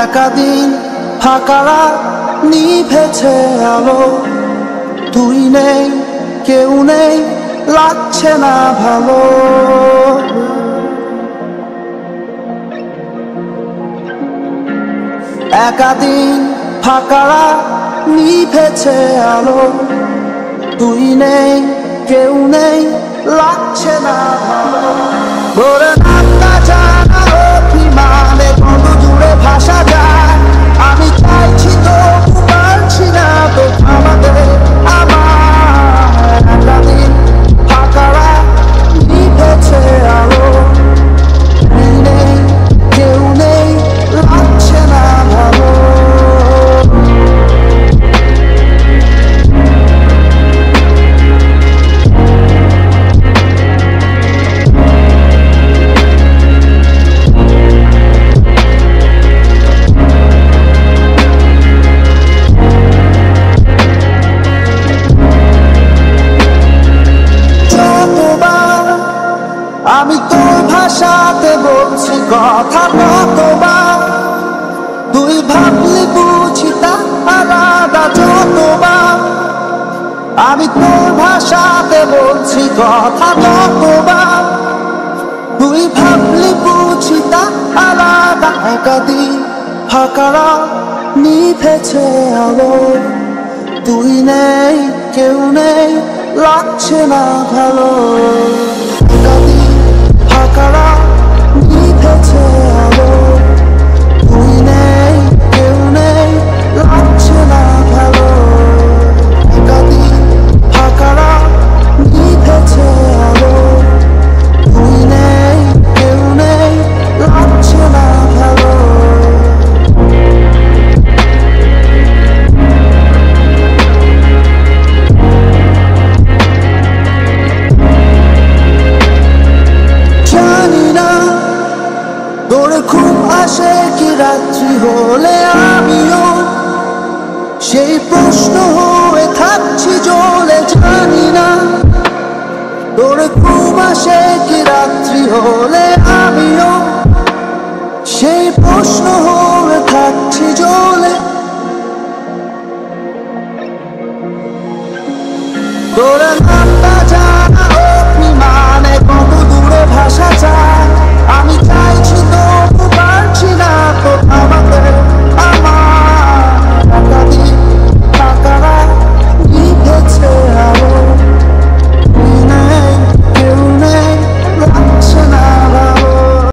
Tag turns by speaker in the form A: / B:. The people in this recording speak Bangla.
A: একাদিন ফাঁকা রাত নিভেছে আলো, তুই নেই কেউ নেই লাগছে না ভালো। একাদিন ফাঁকা রাত নিভেছে আলো, তুই নেই কেউ নেই লাগছে না ভালো। ভোরে নামটা জানা অভিমানে কত দূরে ভাষা যায়, আমি চাইছি তো পারছি না তো থামাতে আমার। একাদিন ফাঁকা রাত নিভেছে আলো, তুই নেই কেউ নেই লাগছে না ভালো। আমি তোর ভাষাতে বলছি কথা, কতবার তুই ভাবলি বুঝি তা আলাদা। যতবার আমি তোর ভাষাতে বলছি কথা, কতবার তুই ভাবলি বুঝি তা আলাদা। একাদিন ফাঁকা রাত নিভেছে আলো, তুই নেই কেউ নেই লাগছে না ভালো। একাদিন ফাঁকা রাত নিভেছে আলো, তুই নেই কেউ নেই লাগছে না ভালো। একাদিন ফাঁকা রাত নিভেছে আলো, তুই নেই কেউ নেই লাগছে না ভালো। তোর ঘুম আসে কি রাত্রি হলে, আমিও সেই প্রশ্ন হয়ে থাকছি জ্বলে। জানি না তোর ঘুম আসে কি রাত্রি হলে, আমিও সেই প্রশ্ন হয়ে থাকছি জ্বলে। তোর নামটা